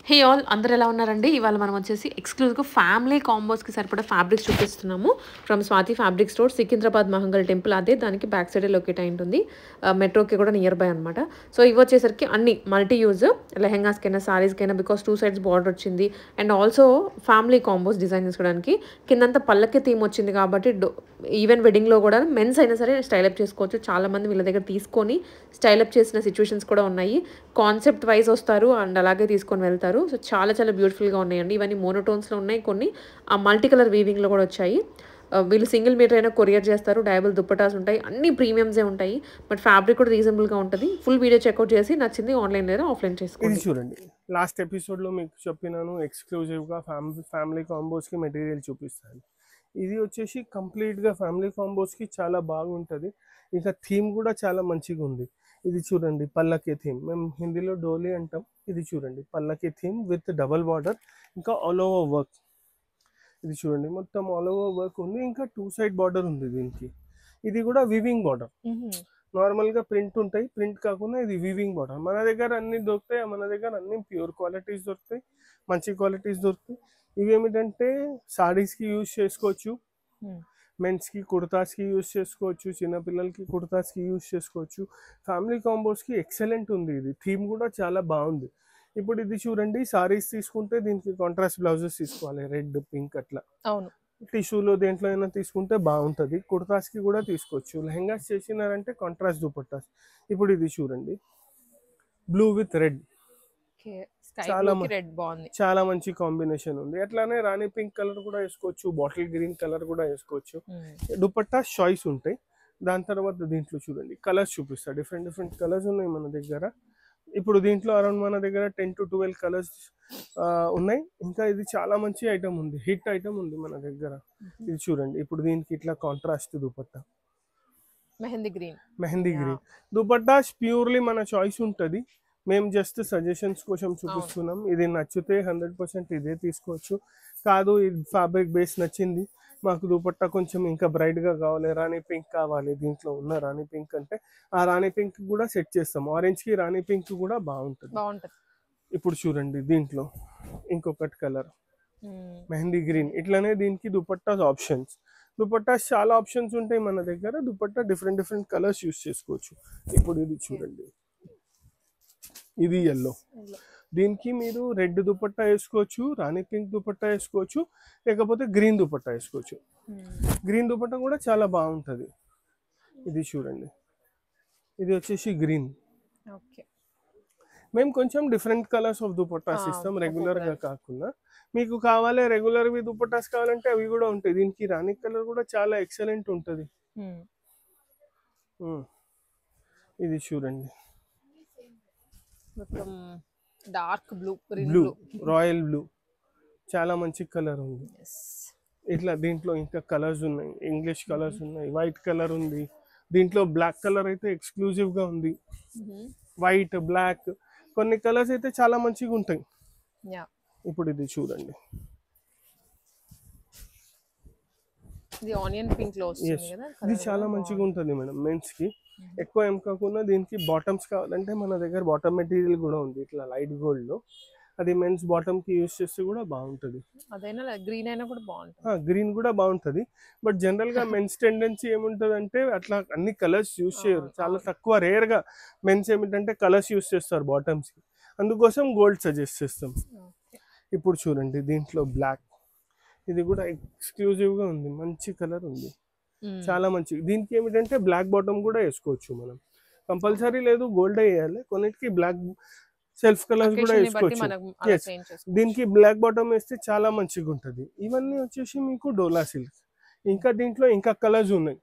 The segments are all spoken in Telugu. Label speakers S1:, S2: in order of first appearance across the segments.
S1: హే ఆల్ అందరూ ఎలా ఉన్నారండి? ఇవాళ మనం వచ్చేసి ఎక్స్‌క్లూజివ్‌గా ఫ్యామిలీ కాంబోస్‌కి సరిపడా ఫ్యాబ్రిక్స్ చూపిస్తున్నాము. From Swathi fabric store Secunderabad Mahankali temple అదే దానికి బ్యాక్ సైడే లొకేట్ అయి ఉంటుంది. మెట్రోకి కూడా నియర్ బై అనమాట. సో ఇవి వచ్చేసరికి అన్ని మల్టీ యూజ్ లెహెంగాస్‌కైనా, సారీస్‌కైనా బికాస్ 2 సైడ్స్ బార్డర్ వచ్చింది. And also family combos design చేసుకోవడానికి కిందంతా పల్లకి థీమ్ వచ్చింది కాబట్టి ఈవెన్ వెడ్డింగ్‌లో కూడా మెన్స్ అయినా సరే స్టైల్ అప్ చేసుకోవచ్చు. చాలామంది వీళ్ళ దగ్గర తీసుకొని స్టైల్ అప్ చేసిన సిట్యుయేషన్స్ కూడా ఉన్నాయి. కాన్సెప్ట్ వైస్ వస్తారు అండ్ అలాగే తీసుకొని వెళ్తారు. సో చాలా చాలా బ్యూటిఫుల్‌గా ఉన్నాయండి. ఇవన్నీ మోనోటోన్స్‌లో ఉన్నాయి. కొన్ని మల్టీ కలర్ వీవింగ్‌లో కూడా వచ్చాయి. వీళ్ళు సింగిల్ మీటర్ అయినా కొరియర్ చేస్తారు. డయబుల్ దుప్పటాస్ ఉంటాయి. అన్ని ప్రీమియమ్సే ఉంటాయి. బట్ ఫ్యాబ్రిక్ కూడా రీజనబుల్‌గా ఉంటది. ఫుల్ వీడియో చెక్‌ఔట్ చేసి నచ్చింది ఆన్‌లైన్ లేదా ఆఫ్‌లైన్
S2: ఇది
S1: చేసుకోండి.
S2: చూడండి, లాస్ట్ ఎపిసోడ్లో మీకు చెప్పినాను ఎక్స్క్లూజివ్గా ఫ్యామిలీ కాంబోస్కి మెటీరియల్ చూపిస్తాను. ఇది వచ్చేసి కంప్లీట్గా ఫ్యామిలీ కాంబోస్కి చాలా బాగుంటుంది. ఇంకా థీమ్ కూడా చాలా మంచిగా ఉంది. ఇది చూడండి, పల్లకి థీమ్, మేము హిందీలో డోలీ అంటాం. ఇది చూడండి, పల్లకి థీమ్ విత్ డబల్ బార్డర్, ఇంకా ఆల్ ఓవర్ వర్క్. ఇది చూడండి, మొత్తం ఆల్ ఓవర్ వర్క్ ఉంది. ఇంకా 2 సైడ్ బార్డర్ ఉంది దీనికి. ఇది కూడా వివింగ్ బార్డర్. నార్మల్గా ప్రింట్ ఉంటాయి, ప్రింట్ కాకుండా ఇది వీవింగ్ బార్డర్. మన దగ్గర అన్ని దొరుకుతాయి, మన దగ్గర అన్ని ప్యూర్ క్వాలిటీస్ దొరుకుతాయి, మంచి క్వాలిటీస్ దొరుకుతాయి. ఇవి ఏమిటంటే సారీస్కి యూజ్ చేసుకోవచ్చు, మెన్స్కి కుర్తాస్కి యూజ్ చేసుకోవచ్చు, చిన్నపిల్లలకి కుర్తాస్కి యూజ్ చేసుకోవచ్చు. ఫ్యామిలీ కాంబోస్కి ఎక్సలెంట్ ఉంది. ఇది థీమ్ కూడా చాలా బాగుంది. ఇప్పుడు ఇది చూడండి, సారీస్ తీసుకుంటే దీనికి కాంట్రాస్ట్ బ్లౌజెస్ తీసుకోవాలి, రెడ్ పింక్ అట్లా.
S1: అవును.
S2: టిష్యూలో దేంట్లో అయినా తీసుకుంటే బాగుంటుంది. కుర్తాస్కి కూడా తీసుకోవచ్చు. లెహంగాస్ చేసినారంటే కాంట్రాస్ట్ దుపట్టాస్. ఇప్పుడు ఇది చూడండి, blue with red,
S1: okay. Sky
S2: చాలా
S1: బ్లూకి రెడ్ బాగుంది.
S2: చాలా మంచి కాంబినేషన్ ఉంది. అట్లానే రాణి పింక్ కలర్ కూడా వేసుకోవచ్చు, బాటిల్ గ్రీన్ కలర్ కూడా వేసుకోవచ్చు. దుపట్టా చాయిస్ ఉంటాయి. దాని తర్వాత దీంట్లో చూడండి, కలర్స్ చూపిస్తా. డిఫరెంట్ డిఫరెంట్ కలర్స్ ఉన్నాయి మన దగ్గర. ఇప్పుడు దీంట్లో అరౌండ్ మన దగ్గర 10 to 12 కలర్స్ ఉన్నాయి. ఇంకా ఇది చాలా మంచి ఐటమ్ ఉంది, హిట్ ఐటమ్ ఉంది మన దగ్గర. ఇది చూడండి, ఇప్పుడు దీనికి ఇట్లా contrast dupatta,
S1: mehndi green.
S2: Mehndi green dupattas. Purely మన చాయిస్ ఉంటుంది. మేము జస్ట్ సజెషన్స్ కోసం
S1: అవును.
S2: చూపిస్తున్నాం. ఇది నచ్చితే 100% ఇదే తీసుకోవచ్చు. కాదు ఇది ఫ్యాబ్రిక్ బేస్ నచ్చింది, మాకు దుపట్టా కొంచెం ఇంకా బ్రైట్గా కావాలి, రాణి పింక్ కావాలి, దీంట్లో ఉన్న రాణి పింక్ అంటే ఆ రాణి పింక్ కూడా సెట్ చేస్తాం. ఆరెంజ్కి రాణి పింక్ కూడా బాగుంటుంది.
S1: బాగుంటది.
S2: ఇప్పుడు చూడండి, దీంట్లో ఇంకొకటి కలర్ మెహందీ గ్రీన్. ఇట్లానే దీనికి దుపట్టాస్ ఆప్షన్స్, దుపట్టాస్ చాలా ఆప్షన్స్ ఉంటాయి మన దగ్గర. Dupatta different different colours use చేసుకోవచ్చు. ఇప్పుడు ఇది చూడండి, ఇది ఎల్లో. దీనికి మీరు రెడ్ దుపట్టా వేసుకోవచ్చు, రాణి పింక్ దుపట్టా వేసుకోవచ్చు, లేకపోతే గ్రీన్ దుపట్టా వేసుకోవచ్చు. గ్రీన్ దుపట్టా కూడా చాలా బాగుంటుంది. ఇది చూడండి, ఇది వచ్చేసి గ్రీన్.
S1: ఓకే.
S2: మేము కొంచెం డిఫరెంట్ కలర్స్ ఆఫ్ దుపట్టాస్ ఇస్తాం, రెగ్యులర్గా కాకుండా. మీకు కావాలి రెగ్యులర్వి దుపట్టాస్ కావాలంటే అవి కూడా ఉంటాయి. దీనికి రాణి కలర్ కూడా చాలా ఎక్సలెంట్ ఉంటుంది. ఇది చూడండి,
S1: మొత్తం dark blue,
S2: blue, royal blue, చాలా మంచి కలర్ ఉంది. ఇట్లా దీంట్లో ఇంకా కలర్స్ ఉన్నాయి, ఇంగ్లీష్ కలర్స్ ఉన్నాయి, వైట్ కలర్ ఉంది. దీంట్లో బ్లాక్ కలర్ అయితే ఎక్స్క్లూజివ్గా ఉంది. వైట్, బ్లాక్, కొన్ని కలర్స్ అయితే చాలా మంచిగా ఉంటాయి. ఇప్పుడు ఇది చూడండి,
S1: ఇది ఆనియన్ పింక్ లో వస్తుంది కదా.
S2: ఇది చాలా మంచిగా ఉంటుంది మేడం మెన్స్కి. ఎక్కువ ఏం కాకుండా దీనికి బాటమ్స్ కావాలంటే మన దగ్గర బాటమ్ మెటీరియల్ కూడా ఉంది, ఇట్లా లైట్ గోల్డ్లో. అది మెన్స్ బాటమ్కి యూస్ చేస్తే కూడా బాగుంటుంది.
S1: అదైనా గ్రీన్ అయినా కూడా బాగుంటుంది.
S2: గ్రీన్ కూడా బాగుంటుంది. బట్ జనరల్గా మెన్స్ టెండెన్సీ ఏముంటుంది అంటే అట్లా అన్ని కలర్స్ యూస్ చేయరు, చాలా తక్కువ, రేర్గా మెన్స్ ఏమిటంటే కలర్స్ యూస్ చేస్తారు బాటమ్స్కి. అందుకోసం గోల్డ్ సజెస్ట్ చేస్తాం. ఇప్పుడు చూడండి, దీంట్లో బ్లాక్, ఇది కూడా ఎక్స్క్లూజివ్గా ఉంది, మంచి కలర్ ఉంది, చాలా మంచి. దీనికి ఏమిటంటే బ్లాక్ బాటమ్ కూడా వేసుకోవచ్చు మనం, కంపల్సరీ లేదు గోల్డ్ వేయాలి. కొన్నిటికి బ్లాక్ సెల్ఫ్ కలర్స్ కూడా వేసుకోవచ్చు. దీనికి బ్లాక్ బాటమ్ వేస్తే చాలా మంచిగా ఉంటుంది. ఇవన్నీ వచ్చేసి మీకు డోలా సిల్క్. ఇంకా దీంట్లో ఇంకా కలర్స్ ఉన్నాయి,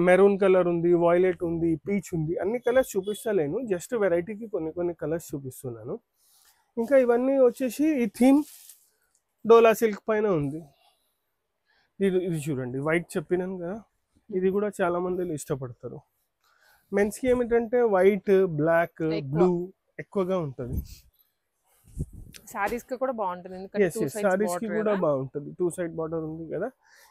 S2: మెరూన్ కలర్ ఉంది, వాయిలెట్ ఉంది, పీచ్ ఉంది. అన్ని కలర్స్ చూపిస్తలేను, జస్ట్ వెరైటీకి కొన్ని కొన్ని కలర్స్ చూపిస్తున్నాను. ఇంకా ఇవన్నీ వచ్చేసి ఈ థీమ్ డోలా సిల్క్ పైన ఉంది. ఇది చూడండి, వైట్ చెప్పినాను కదా, ఇది కూడా చాలా మంది ఇష్టపడతారు. మెన్స్కి ఏమిటంటే వైట్, బ్లాక్, బ్లూ ఎక్కువగా ఉంటుంది.
S1: సారీస్ కి కూడా బాగుంటుంది, ఎందుకంటే
S2: సారీస్ కి కూడా బాగుంటుంది, 2 సైడ్ బార్డర్ ఉంది కదా.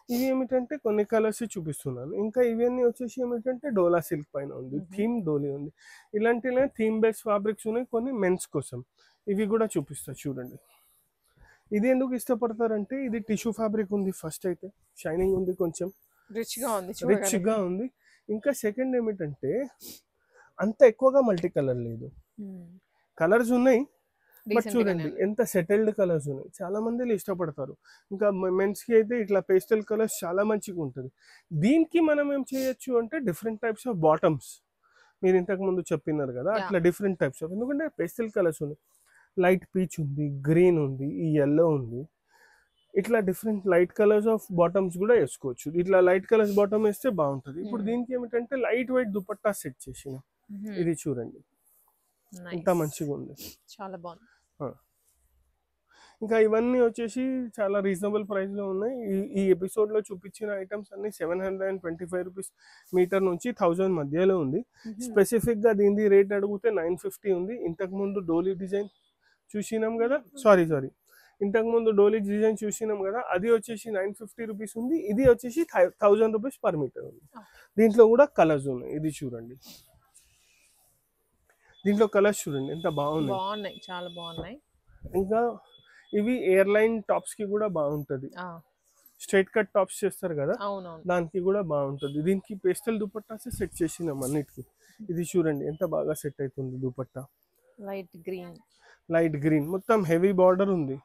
S2: ఇవి ఏమిటంటే కొన్ని కలర్స్ చూపిస్తున్నాను. ఇంకా ఇవన్నీ వచ్చేసి ఏమిటంటే డోలా సిల్క్ పైన ఉంది, థీమ్ డోలీ ఉంది. ఇలాంటినే థీమ్ బేస్డ్ ఫ్యాబ్రిక్స్ ఉన్నాయి కొన్ని మెన్స్ కోసం. ఇవి కూడా చూపిస్తా చూడండి. ఇది ఎందుకు ఇష్టపడతారంటే ఇది టిష్యూ ఫ్యాబ్రిక్ ఉంది, ఫస్ట్ అయితే షైనింగ్ ఉంది, కొంచెం
S1: రిచ్ గా ఉంది
S2: రిచ్గా ఉంది. ఇంకా సెకండ్ ఏమిటంటే అంత ఎక్కువగా మల్టీ కలర్ లేదు, కలర్స్ ఉన్నాయి బట్ చూడండి ఎంత సెటిల్డ్ కలర్స్ ఉన్నాయి. చాలా మంది ఇష్టపడతారు. ఇంకా మెన్స్ కి అయితే ఇట్లా పేస్టల్ కలర్స్ చాలా మంచిగా ఉంటుంది. దీనికి మనం ఏం చేయొచ్చు అంటే డిఫరెంట్ టైప్స్ ఆఫ్ బాటమ్స్, మీరు ఇంతకు ముందు చెప్పినారు కదా అట్లా డిఫరెంట్ టైప్స్ ఆఫ్, ఎందుకంటే పేస్టల్ కలర్స్ ఉన్నాయి, లైట్ పీచ్ ఉంది, గ్రీన్ ఉంది, ఈ ఎల్లో ఉంది, ఇట్లా different light colours of bottoms కూడా వేసుకోవచ్చు. ఇట్లా లైట్ కలర్స్ బాటమ్ వేస్తే బాగుంటుంది. ఇప్పుడు దీనికి ఏమిటంటే లైట్ వెయిట్ దుపట్టా సెట్ చేసిన, ఇది చూడండి ఎంత మంచిగా ఉంది,
S1: చాలా బాగుంది.
S2: ఇంకా ఇవన్నీ వచ్చేసి చాలా రీజనబుల్ ప్రైస్ లో ఉన్నాయి. ఈ ఎపిసోడ్ లో చూపించిన ఐటమ్స్ అన్ని 725 రూపీస్ మీటర్ నుంచి 1000 మధ్యలో ఉంది. స్పెసిఫిక్ గా దీని రేట్ అడిగితే 950 ఉంది. ఇంతకు ముందు డోలీ డిజైన్ చూసినాం కదా, సారీ ఇంతకు ముందు డోలీ డిజైన్ చూసినాం కదా, అది వచ్చేసి 950 రూపీస్ ఉంది. ఇది వచ్చేసి 1000 రూపీస్ పర్ మీటర్ ఉంది. దీంట్లో కూడా కలర్స్ ఉన్నాయి, ఇది చూడండి, దీంట్లో కలర్స్ చూడండి ఎంత బాగున్నాయి,
S1: చాలా బాగున్నాయి.
S2: ఇంకా ఇవి ఎయిర్లైన్ టాప్స్ కి కూడా బాగుంటది, స్ట్రైట్ కట్ టాప్స్ చేస్తారు కదా దానికి కూడా బాగుంటది. దీనికి పేస్టల్ దుపట్టాస్ సెట్ చేసినాం అన్నిటికి. ఇది చూడండి ఎంత బాగా సెట్ అవుతుంది దుపట్టా, లైట్ గ్రీన్ మొత్తం హెవీ బార్డర్ ఉంది,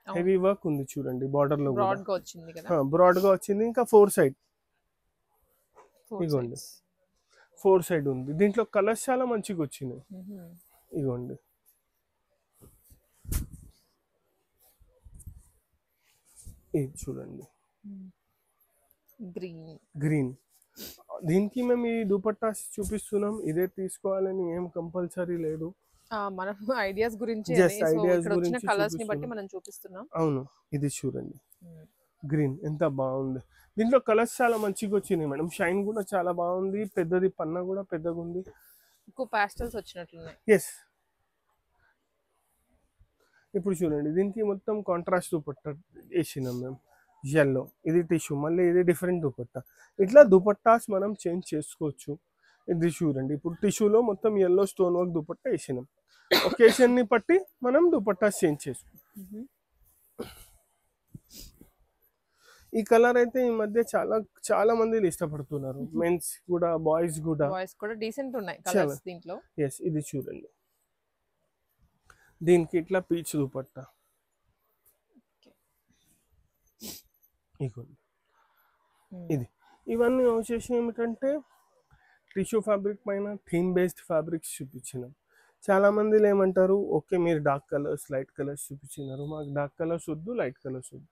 S2: హెవీ వర్క్ ఉంది చూడండి, బార్డర్ లో బ్రాడ్ గా వచ్చింది. ఇంకా 4 సైడ్ ఇగోండి, 4 సైడ్ ఉంది. దీంట్లో కలర్స్ చాలా మంచిగా వచ్చినాయి, ఇగోండి ఇది చూడండి గ్రీన్. దీనికి మేము ఈ దుపట్టా చూపిస్తున్నాం, ఇదే తీసుకోవాలని ఏం కంపల్సరీ లేదు,
S1: మనం ఐడియాస్ గురించి కలర్స్ ని బట్టి మనం చూపిస్తున్నాం.
S2: అవును, ఇది చూడండి గ్రీన్ ఎంత బాగుంది. దీంట్లో కలర్స్ చాలా మంచిగా వచ్చినాయి మేడం, షైన్ కూడా చాలా బాగుంది, పెద్దది పన్నా కూడా పెద్దగా ఉంది,
S1: ఎక్కువ పాస్టల్స్ వచ్చినట్లున్నాయి.
S2: ఎస్, ఇప్పుడు చూడండి దీనికి మొత్తం కాంట్రాస్ట్ దుపట్టా వేసినాం మేము, ఎల్లో, ఇది టిష్యూ, మళ్ళీ ఇది డిఫరెంట్ దుపట్టా. ఇట్లా దుపట్టాస్ మనం చేంజ్ చేసుకోవచ్చు. ఇది చూడండి ఇప్పుడు టిష్యూలో మొత్తం ఎల్లో స్టోన్ వర్క్ దుపట్టా వేసినాం, ఒకేషన్ ని బట్టి మనం దుపట్టాస్ చేంజ్ చేసుకోవచ్చు. ఈ కలర్ అయితే ఈ మధ్య చాలా మంది ఇష్టపడుతున్నారు, మెన్స్ కూడా బాయ్స్ కూడా
S1: డీసెంట్ ఉన్నాయి కలర్స్ దీంట్లో.
S2: ఎస్, ఇది చూడండి దీనికి ఇట్లా పీచ్ దుపట్టా, ఇది ఇవన్నీ వచ్చేసి ఏమిటంటే టిష్యూ ఫ్యాబ్రిక్ పైన థీమ్ బేస్డ్ ఫ్యాబ్రిక్స్ చూపించినాం. చాలా మంది ఏమంటారు, ఓకే మీరు డార్క్ కలర్స్ లైట్ కలర్స్ చూపించినారు, మాకు డార్క్ కలర్స్ వద్దు, లైట్ కలర్స్ వద్దు,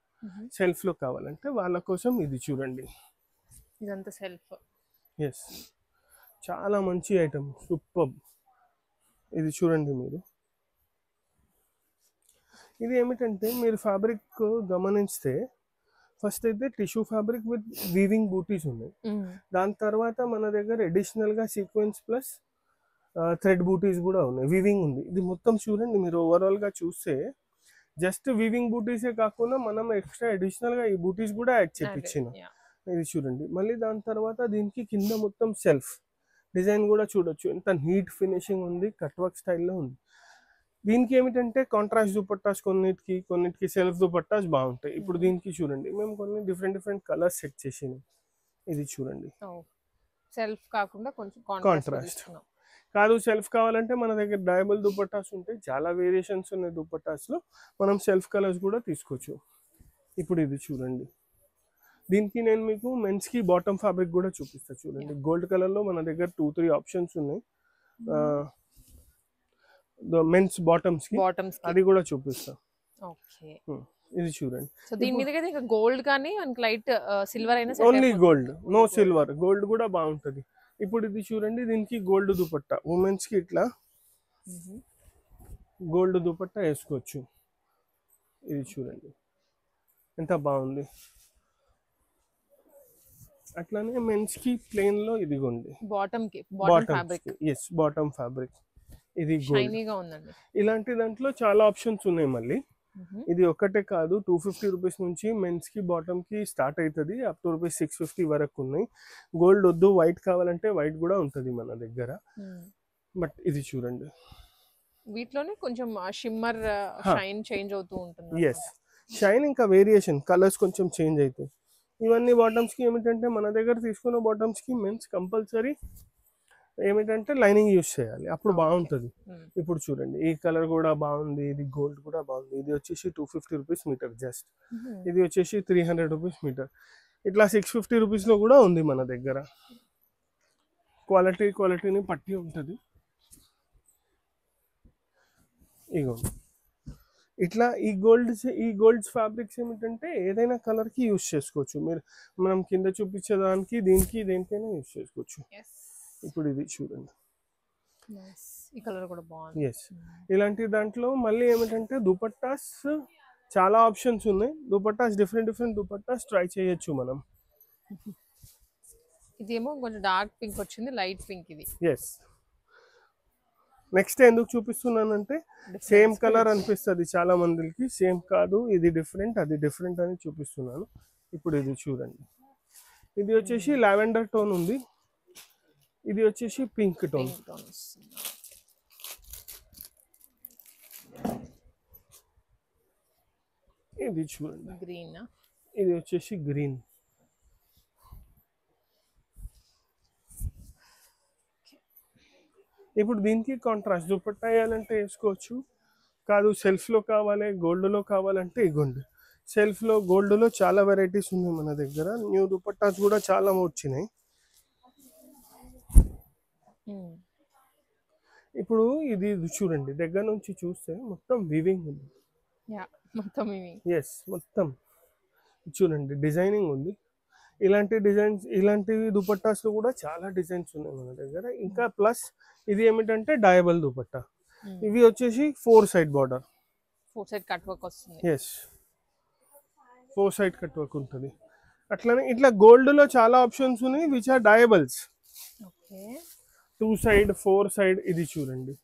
S2: సెల్ఫ్ లో కావాలంటే వాళ్ళ కోసం ఇది చూడండి,
S1: ఇదంతా సెల్ఫ్.
S2: ఎస్, చాలా మంచి ఐటమ్, సూపర్. ఇది చూడండి మీరు, ఇది ఏమిటంటే మీరు ఫ్యాబ్రిక్ గమనిస్తే ఫస్ట్ అయితే టిష్యూ ఫ్యాబ్రిక్ విత్ వీవింగ్ బూటీస్ ఉన్నాయి, దాని తర్వాత మన దగ్గర అడిషనల్ గా సీక్వెన్స్ ప్లస్ థ్రెడ్ బూటీస్ కూడా ఉన్నాయి, వీవింగ్ ఉంది. ఇది మొత్తం చూడండి మీరు ఓవరాల్ గా చూస్తే జస్ట్ వీవింగ్ బూటీసే కాకుండా మనం ఎక్స్ట్రా అడిషనల్ గా ఈ బూటీస్ కూడా యాడ్ చేయించినాం, ఇది చూడండి. మళ్ళీ దాని తర్వాత దీనికి కింద మొత్తం సెల్ఫ్ డిజైన్ కూడా చూడొచ్చు, ఎంత నీట్ ఫినిషింగ్ ఉంది, కట్ వర్క్ స్టైల్లో ఉంది. దీనికి ఏమిటంటే కాంట్రాస్ట్ దుపట్టాస్ కొన్నిటికి సెల్ఫ్ దుపట్టాస్ బాగుంటాయి. ఇప్పుడు దీనికి చూడండి మేము కొన్ని డిఫరెంట్ కలర్స్ సెట్ చేసినాం, ఇది చూడండి
S1: సెల్ఫ్ కాకుండా కొంచెం
S2: కాంట్రాస్ట్ కాదు, సెల్ఫ్ కావాలంటే మన దగ్గర డయబుల్ దుపట్టాస్ ఉంటాయి, చాలా వేరియేషన్స్ ఉన్నాయి దుపట్టాస్ లో, మనం సెల్ఫ్ కలర్స్ కూడా తీసుకోవచ్చు. ఇప్పుడు ఇది చూడండి, దీనికి నేను మీకు మెన్స్ కి బాటమ్ ఫ్యాబ్రిక్ కూడా చూపిస్తా చూడండి, గోల్డ్ కలర్ లో మన దగ్గర 2-3 ఆప్షన్స్ ఉన్నాయి, మెన్స్ బాటమ్స్ కి అది కూడా చూపిస్తా. ఇది చూడండి,
S1: సో దీని మీద గోల్డ్ కానీ లైట్ సిల్వర్ అయినా
S2: only gold, no silver, gold కూడా బాగుంటది. ఇప్పుడు ఇది చూడండి దీనికి గోల్డ్ దుపట్టా, ఉమెన్స్ కి ఇట్లా గోల్డ్ దుపట్టా వేసుకోవచ్చు, ఇది చూడండి ఎంత బాగుంది. అట్లానే మెన్స్ కి ప్లెయిన్ లో ఇదిగోండి బాటమ్ ఫ్యాబ్రిక్, ఇది
S1: షైనీగా ఉందండి.
S2: ఇలాంటి దాంట్లో చాలా ఆప్షన్స్ ఉన్నాయి. మళ్ళీ ఇది ఒకటే కాదు, 250 రూపీస్ నుంచి మెన్స్ కి బాటమ్ కి స్టార్ట్ అవుతుంది, అప్ టు రూపీస్ 650 వరకు ఉన్నాయి. గోల్డ్ వద్దు, వైట్ కావాలంటే వైట్ కూడా ఉంటుంది మన దగ్గర. బట్ ఇది చూడండి
S1: వీటిలోనే కొంచెం షిమ్మర్ షైన్ చేంజ్ అవుతూ ఉంటుంది.
S2: ఎస్, షైన్ ఇంకా వేరియేషన్ కలర్స్ కొంచెం చేంజ్ అవుతాయి. ఇవన్నీ బాటమ్స్కి ఏమిటంటే మన దగ్గర తీసుకున్న బాటమ్స్కి మెన్స్ కంపల్సరీ ఏమిటంటే లైనింగ్ యూస్ చేయాలి, అప్పుడు బాగుంటుంది. ఇప్పుడు చూడండి ఈ కలర్ కూడా బాగుంది, ఇది గోల్డ్ కూడా బాగుంది. ఇది వచ్చేసి 250 రూపీస్ మీటర్ జస్ట్, ఇది వచ్చేసి 300 రూపీస్ మీటర్. ఇట్లా 650 రూపీస్లో కూడా ఉంది మన దగ్గర. క్వాలిటీని పట్టి ఉంటుంది. ఇగోండి ఇట్లా ఈ గోల్డ్స్ ఫ్యాబ్రిక్స్ ఏమిటంటే ఏదైనా కలర్కి యూస్ చేసుకోవచ్చు మీరు. మనం కింద చూపించేదానికి దేనికైనా యూస్ చేసుకోవచ్చు. ఇప్పుడు ఇది చూడండి,
S1: ఈ కలర్ కూడా బాగుంది.
S2: ఎస్, ఇలాంటి దాంట్లో మళ్ళీ ఏమిటంటే దుపట్టాస్ చాలా ఆప్షన్స్ ఉన్నాయి. దుపట్టాస్ డిఫరెంట్ దుపట్టాస్ ట్రై చేయొచ్చు మనం.
S1: ఇదేమో కొంచెం డార్క్ పింక్ వచ్చింది, లైట్ పింక్ ఇది.
S2: ఎస్, నెక్స్ట్ ఎందుకు చూపిస్తున్నానంటే సేమ్ కలర్ అనిపిస్తుంది చాలా మందికి, సేమ్ కాదు, ఇది డిఫరెంట్ అది డిఫరెంట్ అని చూపిస్తున్నాను. ఇప్పుడు ఇది చూడండి, ఇది వచ్చేసి లావెండర్ టోన్ ఉంది, ఇది వచ్చేసి పింక్ టోన్. ఇది చూడండి
S1: గ్రీన్,
S2: ఇది వచ్చేసి గ్రీన్. ఇప్పుడు దీనికి కాంట్రాస్ట్ దుపట్టా వేయాలంటే వేసుకోవచ్చు, కాదు సెల్ఫ్లో కావాలి గోల్డ్లో కావాలంటే ఇగోండి. సెల్ఫ్లో గోల్డ్లో చాలా వెరైటీస్ ఉన్నాయి మన దగ్గర. న్యూ దుపట్టాస్ కూడా చాలా వచ్చినాయి. ఇప్పుడు ఇది చూడండి, దగ్గర నుంచి చూస్తే మొత్తం వివింగ్ ఉంది. ఎస్, మొత్తం చూడండి డిజైనింగ్ ఉంది. ఇలాంటివి దుపట్టాస్లో కూడా చాలా డిజైన్స్ ఉన్నాయి మన దగ్గర. ఇంకా ప్లస్ ఇది ఏమిటంటే డయబుల్ దుపట్టా. ఇవి వచ్చేసి 4 side border,
S1: 4 side cut work వస్తుంది.
S2: ఎస్, 4 సైడ్ కట్ వర్క్ ఉంటుంది. అట్లనే ఇట్లా గోల్డ్లో చాలా ఆప్షన్స్ ఉన్నాయి విచ్ ఆర్ డయబుల్స్. 2 side 4 side. ఇది చూడండి,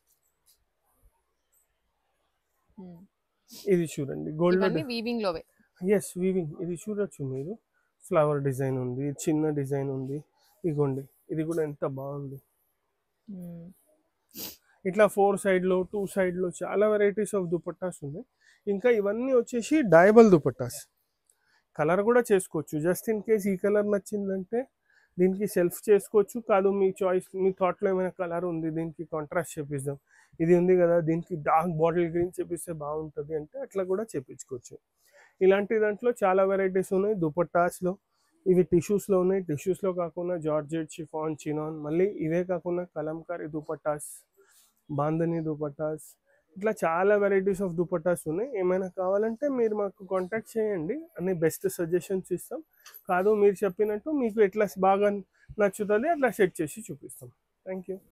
S2: ఇది చూడండి గోల్డ్, ఎస్ వీవింగ్. ఇది చూడొచ్చు మీరు, ఫ్లవర్ డిజైన్ ఉంది, చిన్న డిజైన్ ఉంది. ఇగోండి ఇది కూడా ఎంత బాగుంది. ఇట్లా 4 సైడ్లో 2 సైడ్లో చాలా వెరైటీస్ ఆఫ్ దుపట్టాస్ ఉన్నాయి. ఇంకా ఇవన్నీ వచ్చేసి డయబుల్ దుపట్టాస్. కలర్ కూడా చేసుకోవచ్చు, జస్ట్ ఇన్ కేస్ ఈ కలర్ నచ్చిందంటే దీనికి సెల్ఫ్ చేసుకోవచ్చు, కాదు మీ చాయిస్, మీ థాట్లో ఏమైనా కలర్ ఉంది దీనికి కాంట్రాస్ట్ చేపిద్దాం, ఇది ఉంది కదా దీనికి డార్క్ బాటిల్ గ్రీన్ చేపిస్తే బాగుంటుంది అంటే అట్లా కూడా చేపించుకోవచ్చు. ఇలాంటి దాంట్లో చాలా వెరైటీస్ ఉన్నాయి దుపట్టాస్లో. ఇవి టిష్యూస్లో ఉన్నాయి, టిష్యూస్లో కాకుండా జార్జెట్, షిఫాన్, చినాన్, మళ్ళీ ఇవే కాకుండా కలంకారీ దుపట్టాస్, బాంధనీ దుపట్టాస్, ఇట్లా చాలా వెరైటీస్ ఆఫ్ దుపట్టాస్ ఉన్నాయి. ఏమైనా కావాలంటే మీరు మాకు కాంటాక్ట్ చేయండి, అన్ని బెస్ట్ సజెషన్స్ ఇస్తాం. కాదు మీరు చెప్పినట్టు మీకు ఎట్లా బాగా నచ్చుతుంది అట్లా సెట్ చేసి చూపిస్తాం. Thank you.